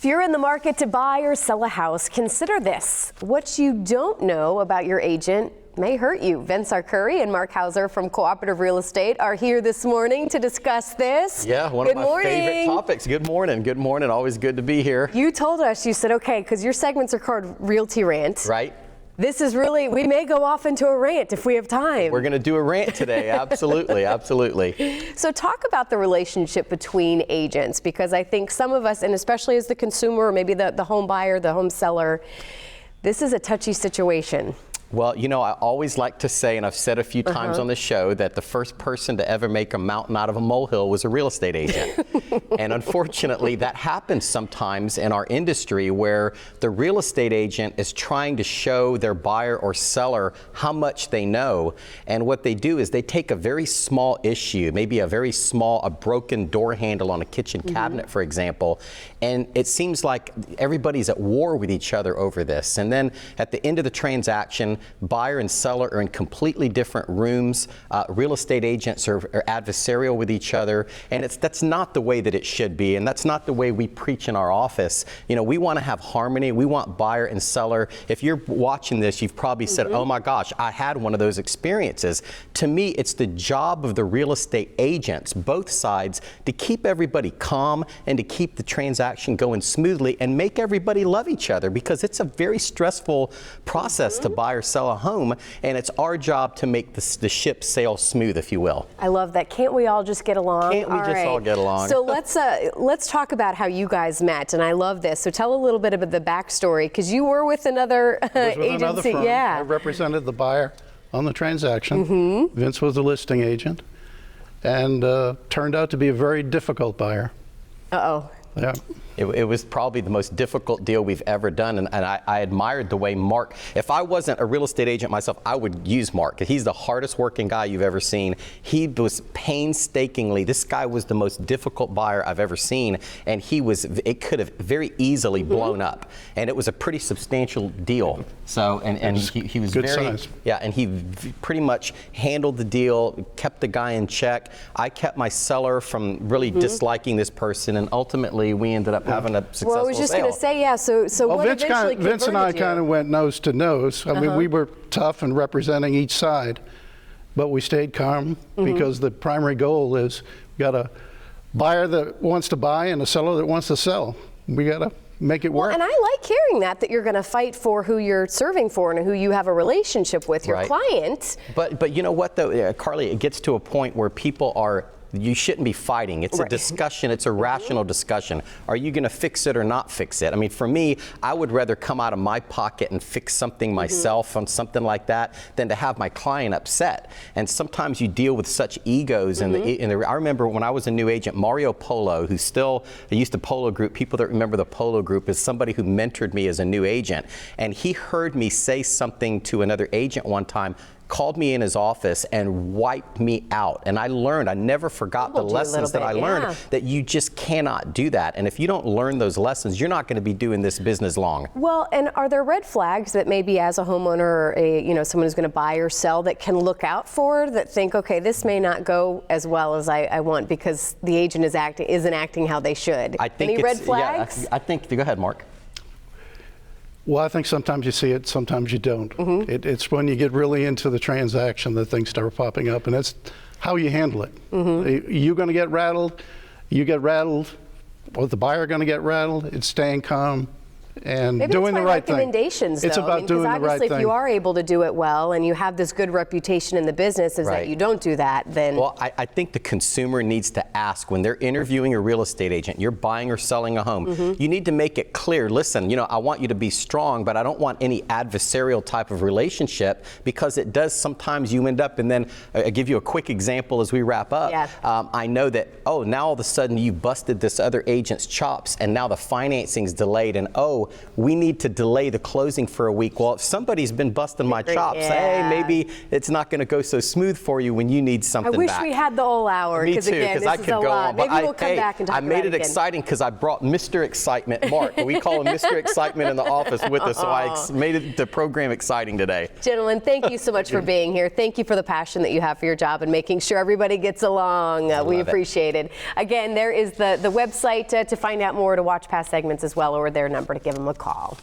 If you're in the market to buy or sell a house, consider this. What you don't know about your agent may hurt you. Vince Arcuri and Mark Hauser from Cooperative Real Estate are here this morning to discuss this. Yeah, one of my favorite topics. Good morning. Good morning. Always good to be here. You told us, you said, okay, because your segments are called Realty Rant. Right. This is really, we may go off into a rant if we have time. We're going to do a rant today. Absolutely. Absolutely. So talk about the relationship between agents, because I think some of us, and especially as the consumer, or maybe the home buyer, the home seller, this is a touchy situation. Well, you know, I always like to say, and I've said a few times on the show, that the first person to ever make a mountain out of a molehill was a real estate agent. And unfortunately, that happens sometimes in our industry where the real estate agent is trying to show their buyer or seller how much they know. And what they do is they take a very small issue, maybe a broken door handle on a kitchen cabinet, for example, and it seems like everybody's at war with each other over this. And then at the end of the transaction, buyer and seller are in completely different rooms. Real estate agents are adversarial with each other, and that's not the way that it should be, and that's not the way we preach in our office. You know, we want to have harmony. We want buyer and seller. If you're watching this, you've probably said, oh my gosh, I had one of those experiences. To me, it's the job of the real estate agents, both sides, to keep everybody calm and to keep the transaction going smoothly and make everybody love each other, because it's a very stressful process to buy or sell a home, and it's our job to make the ship sail smooth, if you will. I love that. Can't we all just get along? Can't we all get along? So let's talk about how you guys met, and I love this. So tell a little bit about the backstory, because you were with another agency. Another firm. Yeah. I represented the buyer on the transaction. Vince was the listing agent, and turned out to be a very difficult buyer. Uh-oh. Yeah. It was probably the most difficult deal we've ever done, and I admired the way Mark, if I wasn't a real estate agent myself, I would use Mark. He's the hardest working guy you've ever seen. He was painstakingly, this guy was the most difficult buyer I've ever seen, and it could have very easily blown up, and it was a pretty substantial deal. So, and he was good very, size. Yeah, and he pretty much handled the deal, kept the guy in check. I kept my seller from really disliking this person, and ultimately we ended up having a successful sale. Well, I was just going to say, yeah, so what eventually Vince and I kind of went nose to nose. I mean, we were tough and representing each side, but we stayed calm because the primary goal is we got a buyer that wants to buy and a seller that wants to sell. We got to make it work. Well, and I like hearing that you're going to fight for who you're serving for and who you have a relationship with, your client. But you know what, though, Carly, it gets to a point where you shouldn't be fighting. It's a discussion. It's a rational discussion. Are you going to fix it or not fix it? I mean, for me, I would rather come out of my pocket and fix something myself on something like that than to have my client upset. And sometimes you deal with such egos. I remember when I was a new agent, Mario Polo, who's still used to Polo Group, people that remember the Polo Group, is somebody who mentored me as a new agent. And he heard me say something to another agent one time, called me in his office and wiped me out. And I never forgot the lessons that I learned, that you just cannot do that. And if you don't learn those lessons, you're not going to be doing this business long. Well, and are there red flags that maybe as a homeowner or someone who's going to buy or sell that can look out for, that think, okay, this may not go as well as I want because the agent isn't acting how they should? Any red flags? Yeah, I think, go ahead, Mark. Well, I think sometimes you see it, sometimes you don't. It's when you get really into the transaction that things start popping up, and it's how you handle it. You're going to get rattled, you get rattled, or the buyer going to get rattled. It's staying calm and doing the right thing. Recommendations, it's though. about doing the right thing. Obviously, if you are able to do it well and you have this good reputation in the business, is that you don't do that, then... Well, I think the consumer needs to ask when they're interviewing a real estate agent, you're buying or selling a home, you need to make it clear, listen, I want you to be strong, but I don't want any adversarial type of relationship, because it does sometimes you end up, and then I'll give you a quick example as we wrap up. I know that, now all of a sudden you busted this other agent's chops, and now the financing's delayed, and oh, we need to delay the closing for a week. Well, if somebody's been busting my chops, hey, maybe it's not going to go so smooth for you when you need something I wish back. we had the whole hour. Me too, Again, because I this could is a go lot. on. But Maybe we'll come back and talk I made about it again. exciting because I brought Mr. Excitement, Mark. We call him Mr. Excitement in the office with us, so I made the program exciting today. Gentlemen, thank you so much for being here. Thank you for the passion that you have for your job and making sure everybody gets along. We appreciate it. Again, there is the website to find out more, to watch past segments as well, or their number to give them a call.